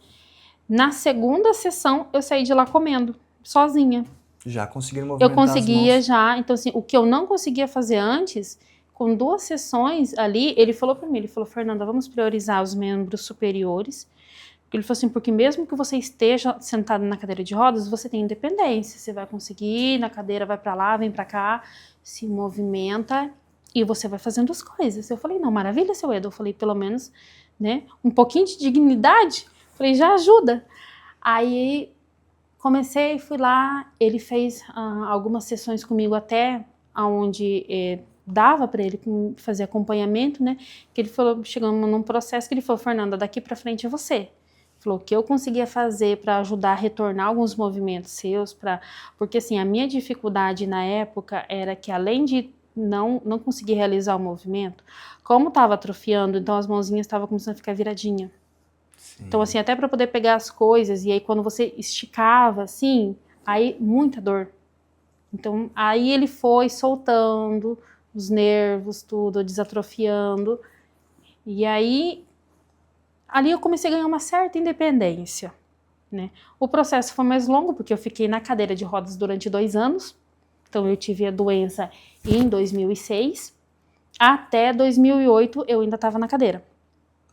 Na segunda sessão, eu saí de lá comendo, sozinha. Já conseguiram movimentar eu conseguia as mãos. já, então assim, o que eu não conseguia fazer antes, com 2 sessões ali, ele falou para mim, ele falou, Fernanda, vamos priorizar os membros superiores. Ele falou assim, porque mesmo que você esteja sentado na cadeira de rodas, você tem independência, você vai conseguir ir na cadeira, vai para lá, vem para cá, se movimenta e você vai fazendo as coisas. Eu falei, não, maravilha, seu Edu. Eu falei, pelo menos, né, um pouquinho de dignidade, eu falei, já ajuda. Aí comecei, fui lá, ele fez algumas sessões comigo até onde dava para ele fazer acompanhamento, né, que ele falou, chegamos num processo que ele falou, Fernanda, daqui para frente é você. Falou que eu conseguia fazer para ajudar a retornar alguns movimentos seus, porque assim, a minha dificuldade na época era que além de não conseguir realizar o movimento, como estava atrofiando, então as mãozinhas estavam começando a ficar viradinha. Sim. Então assim, até para poder pegar as coisas, e aí quando você esticava assim, aí muita dor. Então aí ele foi soltando os nervos, tudo, desatrofiando, e aí ali eu comecei a ganhar uma certa independência, né? O processo foi mais longo, porque eu fiquei na cadeira de rodas durante 2 anos. Então, eu tive a doença em 2006. Até 2008, eu ainda estava na cadeira.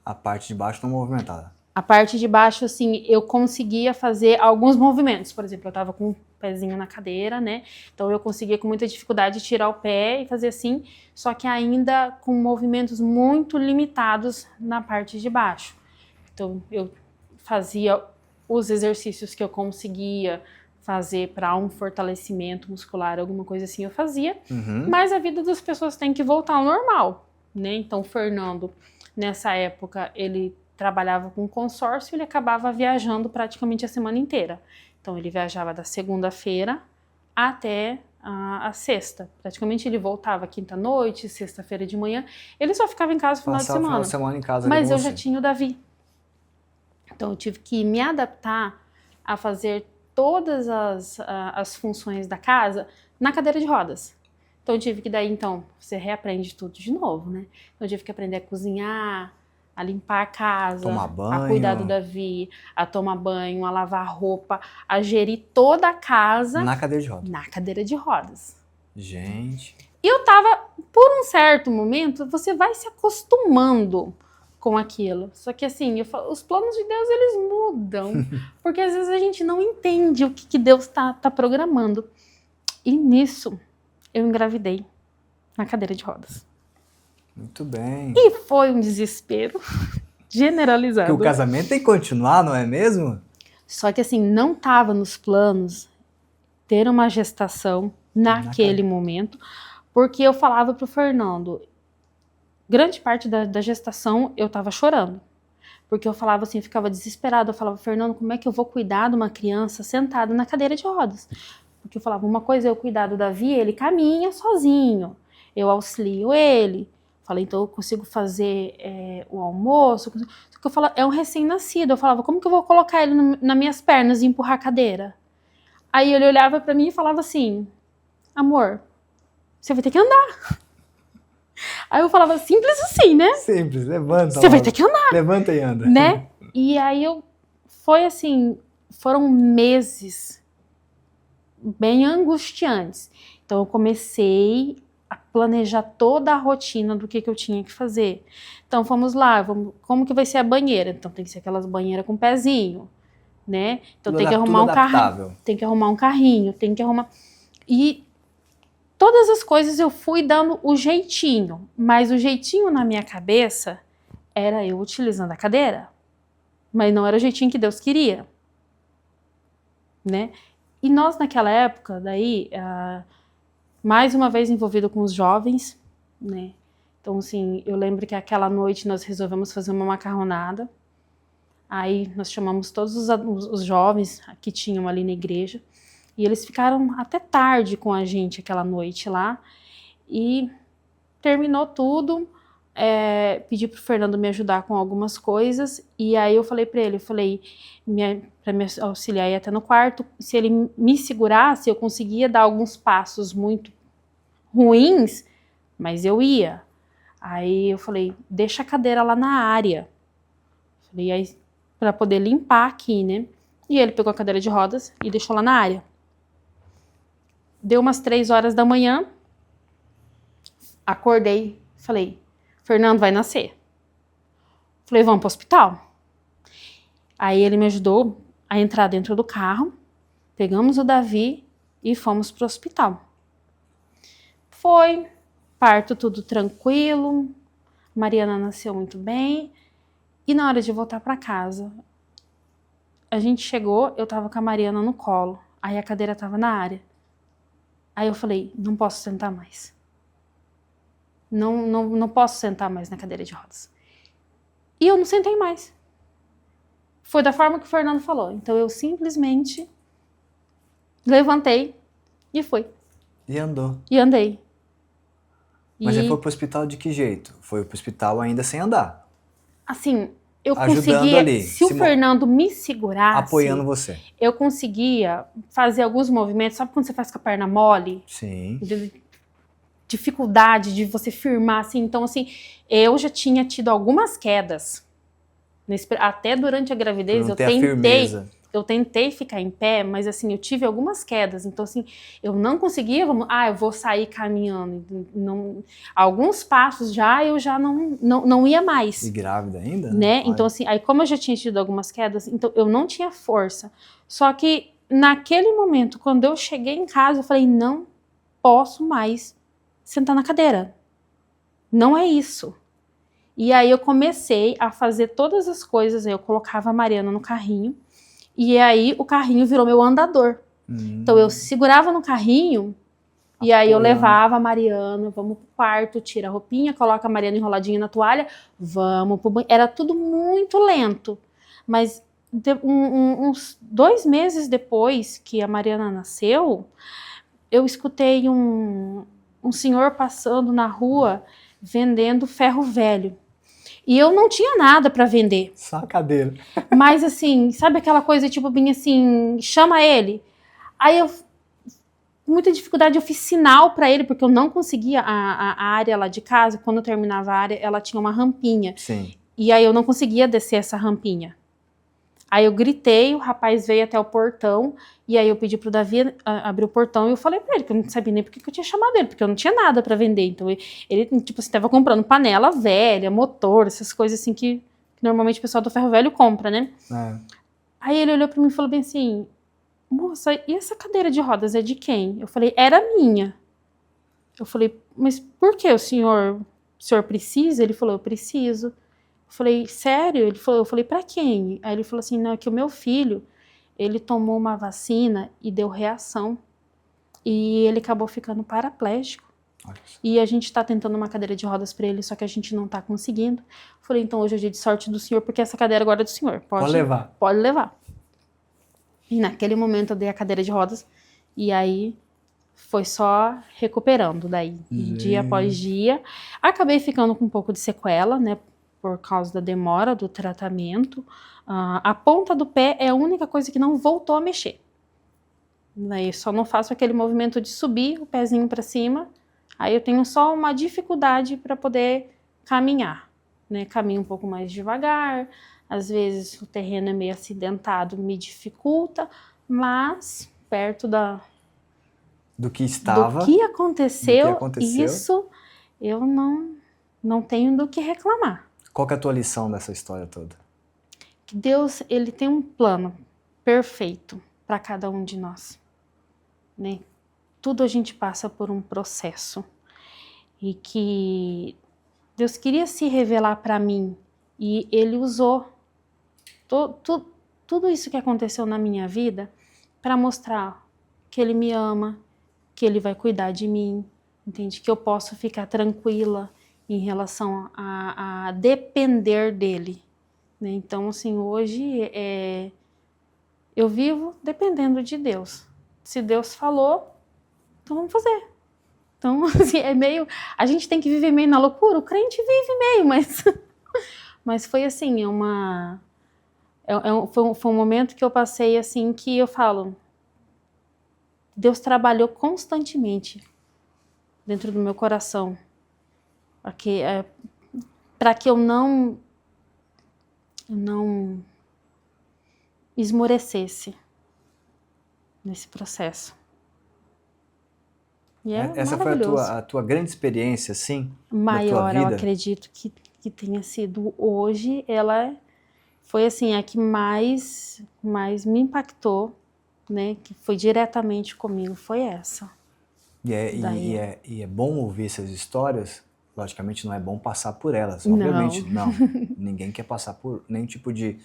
A parte de baixo não movimentada? A parte de baixo, assim, eu conseguia fazer alguns movimentos. Por exemplo, eu estava com o pezinho na cadeira, né? Então, eu conseguia com muita dificuldade tirar o pé e fazer assim, só que ainda com movimentos muito limitados na parte de baixo. Então, eu fazia os exercícios que eu conseguia fazer para um fortalecimento muscular, alguma coisa assim eu fazia, mas a vida das pessoas tem que voltar ao normal, né? Então, o Fernando, nessa época, ele trabalhava com consórcio, ele acabava viajando praticamente a semana inteira. Então, ele viajava da segunda-feira até a sexta. Praticamente ele voltava quinta-noite, sexta-feira de manhã, ele só ficava em casa no final de semana. Final de semana em casa. Mas eu já tinha o Davi. Então, eu tive que me adaptar a fazer todas as funções da casa na cadeira de rodas. Então, eu tive que daí, então, você reaprende tudo de novo, né? Então, eu tive que aprender a cozinhar, a limpar a casa, tomar banho, a cuidar do Davi, a tomar banho, a lavar roupa, a gerir toda a casa. Na cadeira de rodas. Na cadeira de rodas. Gente. E eu tava, por um certo momento, você vai se acostumando com aquilo. Só que assim, os planos de Deus, eles mudam. Porque às vezes a gente não entende o que Deus tá programando. E nisso, eu engravidei na cadeira de rodas. Muito bem. E foi um desespero generalizado. Porque o casamento tem que continuar, não é mesmo? Só que assim, não tava nos planos ter uma gestação naquele momento, porque eu falava pro Fernando, grande parte da gestação eu tava chorando. Porque eu falava assim, eu ficava desesperada. Eu falava, Fernando, como é que eu vou cuidar de uma criança sentada na cadeira de rodas? Porque eu falava, uma coisa é eu cuidar do Davi, ele caminha sozinho. Eu auxilio ele. Falei, então eu consigo fazer o almoço. Só que eu falava, é um recém-nascido. Eu falava, como que eu vou colocar ele nas minhas pernas e empurrar a cadeira? Aí ele olhava pra mim e falava assim, amor, você vai ter que andar. Aí eu falava, simples assim, né? Simples, levanta. Você vai ter que andar. Levanta e anda. Né? E aí foi assim, foram meses bem angustiantes. Então eu comecei a planejar toda a rotina do que eu tinha que fazer. Então fomos lá, como que vai ser a banheira? Então tem que ser aquelas banheiras com pezinho, né? Então tem que arrumar um carrinho, tem que arrumar um carrinho, tem que arrumar... E todas as coisas eu fui dando o jeitinho, mas o jeitinho na minha cabeça era eu utilizando a cadeira, mas não era o jeitinho que Deus queria, né? E nós naquela época, daí, mais uma vez envolvido com os jovens, né? Então, assim, eu lembro que aquela noite nós resolvemos fazer uma macarronada, aí nós chamamos todos os jovens que tinham ali na igreja, e eles ficaram até tarde com a gente aquela noite lá, e terminou tudo, pedi pro Fernando me ajudar com algumas coisas, e aí eu falei para ele, para me auxiliar aí até no quarto, se ele me segurasse, eu conseguia dar alguns passos muito ruins, mas eu ia. Aí eu falei, deixa a cadeira lá na área. Falei, aí, para poder limpar aqui, né? E ele pegou a cadeira de rodas e deixou lá na área. Deu umas 3 horas da manhã, Acordei, falei, Fernando vai nascer. Falei, vamos pro hospital? Aí ele me ajudou a entrar dentro do carro, pegamos o Davi e fomos pro hospital. Foi, parto tudo tranquilo, Mariana nasceu muito bem, e na hora de voltar para casa, a gente chegou, eu tava com a Mariana no colo, aí a cadeira tava na área. Aí eu falei, não posso sentar mais. Não posso sentar mais na cadeira de rodas. E eu não sentei mais. Foi da forma que o Fernando falou. Então eu simplesmente levantei e fui. E andou. E andei. Mas você foi pro hospital de que jeito? Foi pro hospital ainda sem andar? Assim, eu Ajudando conseguia, ali, se o Fernando me segurasse, apoiando você. eu conseguia fazer alguns movimentos, sabe quando você faz com a perna mole? Sim. Dificuldade de você firmar, assim. Então, assim, eu já tinha tido algumas quedas. Até durante a gravidez, eu tentei ficar em pé, mas assim, eu tive algumas quedas. Então, assim, eu não conseguia, eu vou sair caminhando. Não, alguns passos eu já não ia mais. E grávida ainda, né? Então, assim, aí como eu já tinha tido algumas quedas, então eu não tinha força. Só que naquele momento, quando eu cheguei em casa, eu falei, não posso mais sentar na cadeira. Não é isso. E aí eu comecei a fazer todas as coisas, eu colocava a Mariana no carrinho, e aí o carrinho virou meu andador. Então eu segurava no carrinho, e aí eu levava a Mariana, vamos pro quarto, tira a roupinha, coloca a Mariana enroladinha na toalha, vamos pro banho. Era tudo muito lento. Mas uns 2 meses depois que a Mariana nasceu, eu escutei um senhor passando na rua vendendo ferro velho. E eu não tinha nada para vender. Só a cadeira. Mas assim, sabe aquela coisa tipo bem assim, chama ele. Aí eu, com muita dificuldade, eu fiz sinal para ele, porque eu não conseguia a área lá de casa. Quando eu terminava a área, ela tinha uma rampinha. Sim. E aí eu não conseguia descer essa rampinha. Aí eu gritei, o rapaz veio até o portão, e aí eu pedi pro Davi abrir o portão, e eu falei pra ele que eu não sabia nem porque que eu tinha chamado ele, porque eu não tinha nada pra vender. Então ele tipo, você tava comprando panela velha, motor, essas coisas assim que normalmente o pessoal do ferro velho compra, né? É. Aí ele olhou pra mim e falou bem assim, moça, e essa cadeira de rodas é de quem? Eu falei, era minha. Eu falei, mas por que o senhor precisa? Ele falou, eu preciso. Eu falei, sério? Eu falei, pra quem? Aí ele falou assim, não, é que o meu filho, ele tomou uma vacina e deu reação. E ele acabou ficando paraplégico. E a gente tá tentando uma cadeira de rodas pra ele, só que a gente não tá conseguindo. Eu falei, então hoje é dia de sorte do senhor, porque essa cadeira agora é do senhor. Pode levar. Pode levar. E naquele momento eu dei a cadeira de rodas, e aí foi só recuperando daí, dia após dia. Acabei ficando com um pouco de sequela, né? Por causa da demora do tratamento. A ponta do pé é a única coisa que não voltou a mexer. Daí só não faço aquele movimento de subir o pezinho para cima. Aí eu tenho só uma dificuldade para poder caminhar, né? Caminho um pouco mais devagar. Às vezes o terreno é meio acidentado, me dificulta, mas perto do que estava, do que aconteceu, aconteceu, isso eu não tenho do que reclamar. Qual que é a tua lição dessa história toda? Que Deus, ele tem um plano perfeito para cada um de nós, né? Tudo a gente passa por um processo e que Deus queria se revelar para mim e ele usou tudo isso que aconteceu na minha vida para mostrar que ele me ama, que ele vai cuidar de mim, entende? Que eu posso ficar tranquila em relação a depender dele, né? Então, assim, hoje eu vivo dependendo de Deus. Se Deus falou, então vamos fazer. Então, assim, a gente tem que viver meio na loucura, o crente vive meio, mas foi assim, foi um momento que eu passei assim, que eu falo, Deus trabalhou constantemente dentro do meu coração, para que eu não esmorecesse nesse processo. E é Essa foi maravilhoso. a tua grande experiência, assim, da tua Maior, eu vida? acredito que tenha sido hoje, ela foi assim, a que mais me impactou, né, que foi diretamente comigo, foi essa. Daí, E é bom ouvir essas histórias. Logicamente não é bom passar por elas, não, obviamente, não. Ninguém quer passar por nenhum tipo de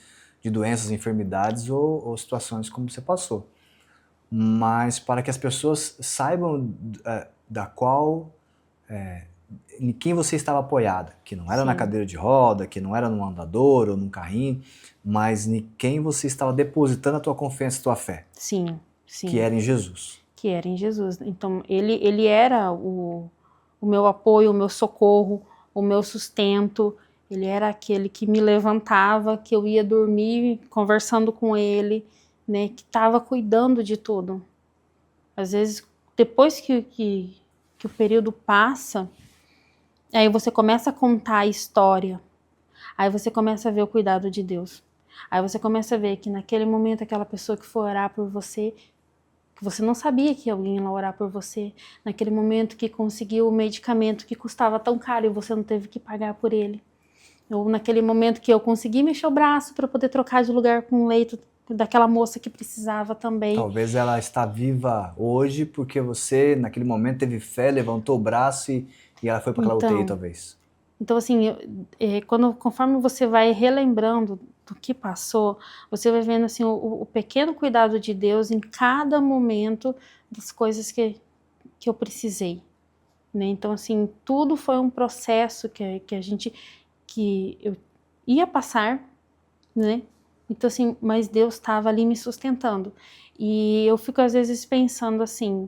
doenças, enfermidades ou situações como você passou. Mas para que as pessoas saibam da qual, em quem você estava apoiada, que não era na sim, cadeira de roda, que não era num andador ou num carrinho, mas em quem você estava depositando a tua confiança e a tua fé, sim, que sim, era em Jesus. que era em Jesus. Então, ele era o meu apoio, o meu socorro, o meu sustento, ele era aquele que me levantava, que eu ia dormir conversando com ele, né, que estava cuidando de tudo. Às vezes, depois que o período passa, aí você começa a contar a história, aí você começa a ver o cuidado de Deus. Aí você começa a ver que naquele momento aquela pessoa que foi orar por você, que você não sabia que alguém ia orar por você, naquele momento que conseguiu o medicamento que custava tão caro e você não teve que pagar por ele. Ou naquele momento que eu consegui mexer o braço para poder trocar de lugar com o leito daquela moça que precisava também. Talvez ela está viva hoje porque você, naquele momento, teve fé, levantou o braço e ela foi para aquela UTI, Então, talvez. Então, assim, conforme você vai relembrando do que passou, você vai vendo assim, o pequeno cuidado de Deus em cada momento das coisas que eu precisei. Né? Então, assim, tudo foi um processo que eu ia passar, né? Então, assim, mas Deus estava ali me sustentando. E eu fico, às vezes, pensando assim,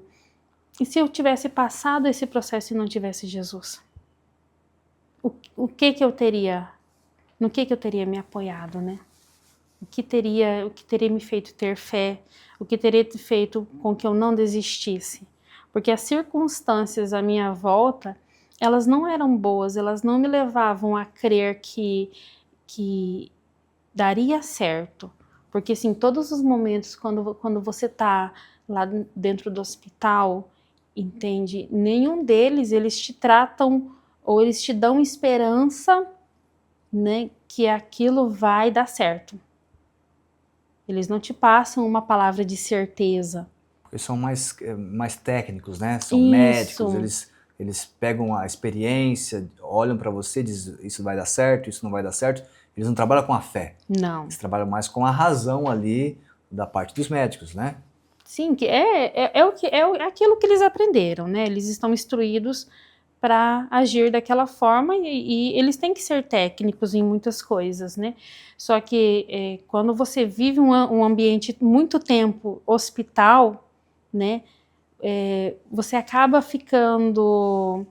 e se eu tivesse passado esse processo e não tivesse Jesus? O que eu teria, no que eu teria me apoiado, né? O que teria me feito ter fé, o que teria feito com que eu não desistisse. Porque as circunstâncias à minha volta, elas não eram boas, elas não me levavam a crer que daria certo. Porque, assim, todos os momentos, quando você tá lá dentro do hospital, entende? Nenhum deles, eles te tratam ou eles te dão esperança, né, que aquilo vai dar certo. Eles não te passam uma palavra de certeza. Eles são mais técnicos, né? São médicos, Isso, eles pegam a experiência, olham para você, dizem isso vai dar certo, isso não vai dar certo. Eles não trabalham com a fé, não. eles trabalham mais com a razão ali da parte dos médicos, né? Sim, que é aquilo que eles aprenderam, né? Eles estão instruídos para agir daquela forma e eles têm que ser técnicos em muitas coisas, né? Só que quando você vive um ambiente muito tempo hospital, né? Você acaba ficando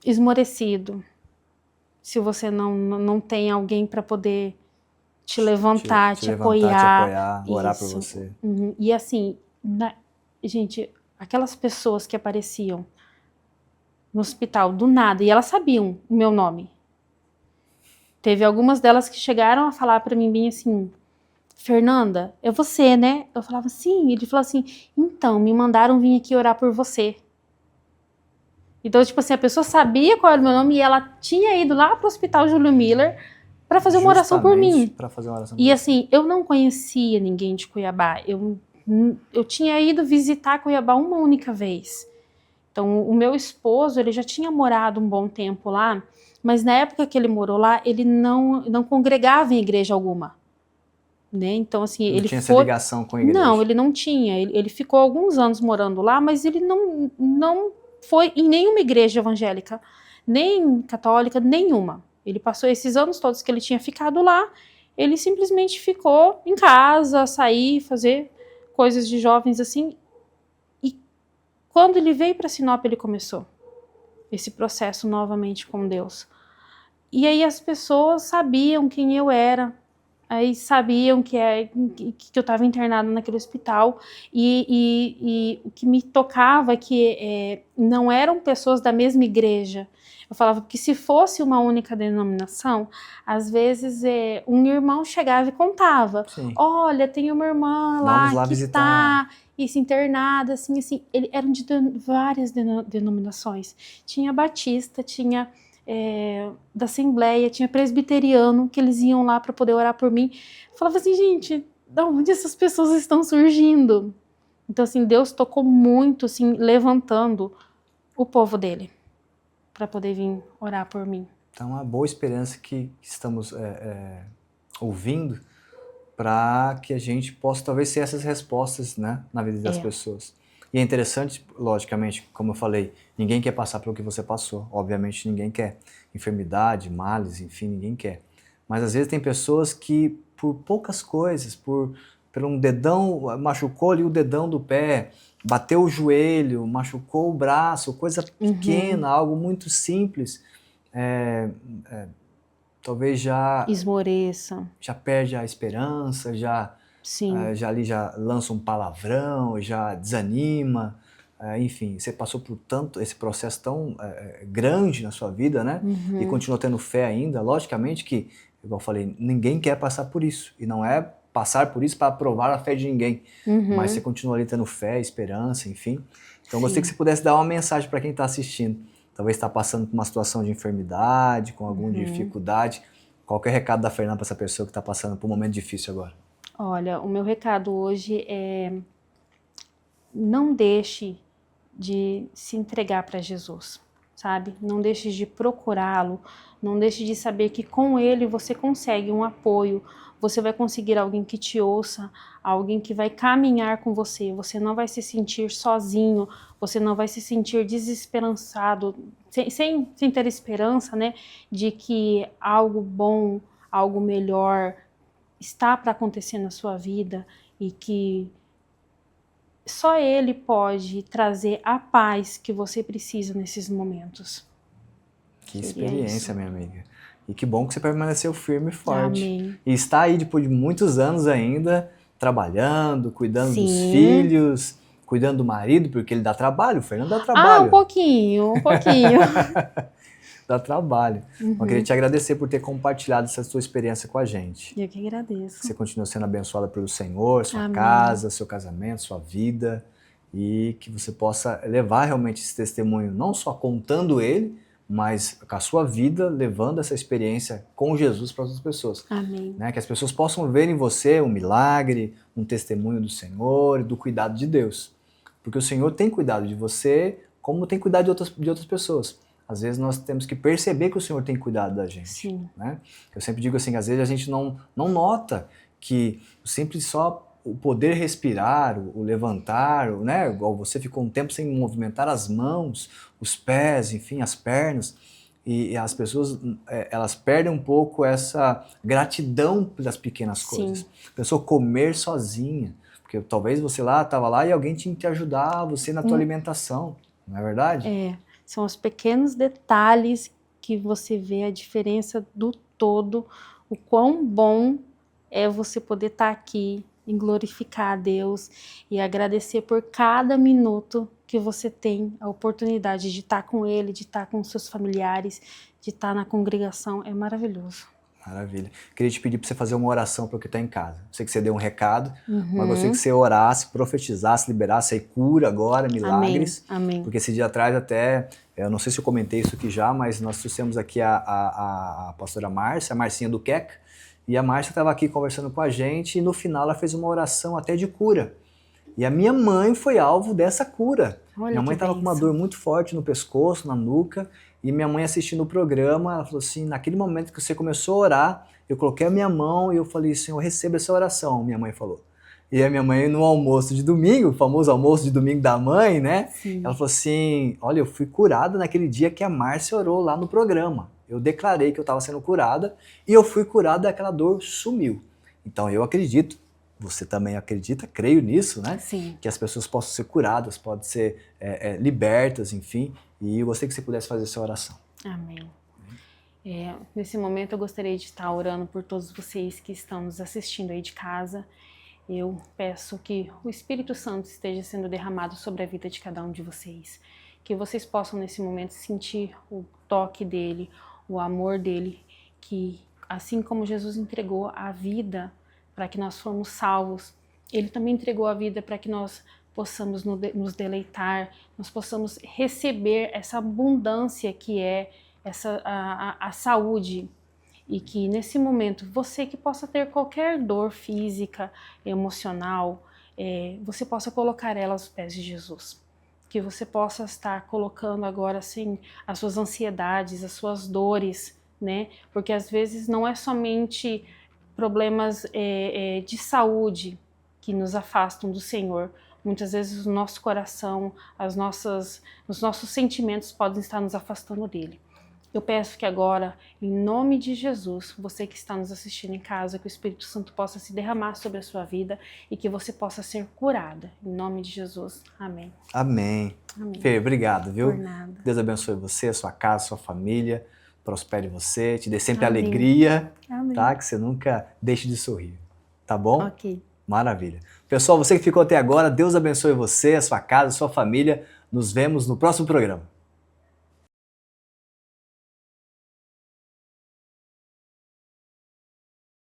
esmorecido se você não tem alguém para poder te levantar, Te te levantar, te apoiar. apoiar, orar por Isso. você. Uhum. E assim, gente, aquelas pessoas que apareciam no hospital do nada, e elas sabiam o meu nome. Teve algumas delas que chegaram a falar para mim bem assim, Fernanda, é você, né? Eu falava, sim. Ele falou assim, então, me mandaram vir aqui orar por você. Então, tipo assim, a pessoa sabia qual era o meu nome e ela tinha ido lá pro Hospital Júlio Miller para fazer uma oração por Justamente mim. para fazer uma oração por E você. assim, eu não conhecia ninguém de Cuiabá. Eu tinha ido visitar Cuiabá uma única vez. Então, o meu esposo, ele já tinha morado um bom tempo lá, mas na época que ele morou lá, ele não congregava em igreja alguma. Né? Então, assim, Não ele tinha essa foi. ligação com a Não, igreja. ele não tinha. Ele ficou alguns anos morando lá, mas ele não foi em nenhuma igreja evangélica, nem católica, nenhuma. Ele passou esses anos todos que ele tinha ficado lá, ele simplesmente ficou em casa, sair, fazer coisas de jovens assim. E quando ele veio para Sinop, ele começou esse processo novamente com Deus. E aí as pessoas sabiam quem eu era. Aí sabiam que eu estava internada naquele hospital e o que me tocava é que não eram pessoas da mesma igreja. Eu falava que se fosse uma única denominação, às vezes um irmão chegava e contava. Sim. Olha, tem uma irmã Vamos lá lá que visitar. está internada, assim. Eram de várias denominações. Tinha batista, tinha da Assembleia, tinha presbiteriano, que eles iam lá para poder orar por mim. Eu falava assim, gente, da onde essas pessoas estão surgindo? Então, assim, Deus tocou muito, assim, levantando o povo dele para poder vir orar por mim. Então, uma boa esperança que estamos ouvindo para que a gente possa talvez ter essas respostas, né, na vida das pessoas. E é interessante, logicamente, como eu falei, ninguém quer passar pelo que você passou. Obviamente ninguém quer. Enfermidade, males, enfim, ninguém quer. Mas às vezes tem pessoas que, por poucas coisas, por um dedão, machucou ali o dedão do pé, bateu o joelho, machucou o braço, coisa pequena, algo muito simples, talvez já esmoreça, já perde a esperança, já lança um palavrão, já desanima, enfim, você passou por tanto esse processo tão grande na sua vida, né? E continua tendo fé ainda. Logicamente que, igual eu falei, ninguém quer passar por isso, e não é passar por isso para provar a fé de ninguém, mas você continua ali tendo fé, esperança, enfim. Então eu gostaria que você pudesse dar uma mensagem para quem está assistindo, talvez está passando por uma situação de enfermidade, com alguma dificuldade. Qual que é o recado da Fernanda para essa pessoa que está passando por um momento difícil agora? Olha, o meu recado hoje é: não deixe de se entregar para Jesus, sabe? Não deixe de procurá-lo, não deixe de saber que com ele você consegue um apoio, você vai conseguir alguém que te ouça, alguém que vai caminhar com você, você não vai se sentir sozinho, você não vai se sentir desesperançado, sem ter esperança, né, de que algo bom, algo melhor está para acontecer na sua vida e que só ele pode trazer a paz que você precisa nesses momentos. Que experiência, minha amiga. E que bom que você permaneceu firme e forte. Amém. E está aí depois de muitos anos ainda, trabalhando, cuidando dos filhos, cuidando do marido, porque ele dá trabalho, o Fernando dá trabalho. Um pouquinho. Dá trabalho. Eu queria te agradecer por ter compartilhado essa sua experiência com a gente. Eu que agradeço. Que você continue sendo abençoada pelo Senhor, sua casa, seu casamento, sua vida, e que você possa levar realmente esse testemunho, não só contando ele, mas com a sua vida, levando essa experiência com Jesus para outras pessoas. Amém. Né? Que as pessoas possam ver em você um milagre, um testemunho do Senhor e do cuidado de Deus. Porque o Senhor tem cuidado de você, como tem cuidado de outras pessoas. Às vezes nós temos que perceber que o Senhor tem cuidado da gente. Sim. Né? Eu sempre digo assim, às vezes a gente não nota que simples só o poder respirar, o levantar, né? Igual você ficou um tempo sem movimentar as mãos, os pés, enfim, as pernas, e as pessoas elas perdem um pouco essa gratidão pelas pequenas coisas. Sim. A pessoa comer sozinha, porque talvez você estava lá e alguém tinha que te ajudar, você na tua alimentação, não é verdade? São os pequenos detalhes que você vê a diferença do todo, o quão bom é você poder estar aqui e glorificar a Deus e agradecer por cada minuto que você tem a oportunidade de estar com Ele, de estar com seus familiares, de estar na congregação. É maravilhoso. Maravilha. Queria te pedir para você fazer uma oração para o que está em casa. Sei que você deu um recado, mas gostaria que você orasse, profetizasse, liberasse aí cura agora, milagres. Amém. Porque esse dia atrás até, eu não sei se eu comentei isso aqui já, mas nós trouxemos aqui a pastora Márcia, a Marcinha do Queca, e a Márcia estava aqui conversando com a gente e no final ela fez uma oração até de cura. E a minha mãe foi alvo dessa cura. Olha, minha mãe estava com uma dor muito forte no pescoço, na nuca, e minha mãe assistindo o programa, ela falou assim, naquele momento que você começou a orar, eu coloquei a minha mão e eu falei, Senhor, receba essa oração, minha mãe falou. E a minha mãe no almoço de domingo, o famoso almoço de domingo da mãe, né? Sim. Ela falou assim, olha, eu fui curada naquele dia que a Márcia orou lá no programa. Eu declarei que eu estava sendo curada e eu fui curada, aquela dor sumiu. Então eu acredito, você também acredita, creio nisso, né? Sim. Que as pessoas possam ser curadas, podem ser libertas, enfim. E eu gostaria que você pudesse fazer essa oração. Amém. Nesse momento eu gostaria de estar orando por todos vocês que estão nos assistindo aí de casa. Eu peço que o Espírito Santo esteja sendo derramado sobre a vida de cada um de vocês. Que vocês possam nesse momento sentir o toque dele, o amor dele, que assim como Jesus entregou a vida para que nós fomos salvos, ele também entregou a vida para que nós possamos nos deleitar, nós possamos receber essa abundância que é a saúde, e que nesse momento você que possa ter qualquer dor física, emocional, você possa colocar ela aos pés de Jesus. Que você possa estar colocando agora assim as suas ansiedades, as suas dores, né? Porque às vezes não é somente problemas de saúde que nos afastam do Senhor. Muitas vezes o nosso coração, os nossos sentimentos podem estar nos afastando dele. Eu peço que agora, em nome de Jesus, você que está nos assistindo em casa, que o Espírito Santo possa se derramar sobre a sua vida e que você possa ser curada. Em nome de Jesus. Amém. Amém. Amém. Fê, obrigado, viu? Por nada. Deus abençoe você, a sua casa, a sua família, prospere você, te dê sempre Amém. alegria, Amém. tá? Que você nunca deixe de sorrir, tá bom? Ok. Maravilha. Pessoal, você que ficou até agora, Deus abençoe você, a sua casa, a sua família. Nos vemos no próximo programa.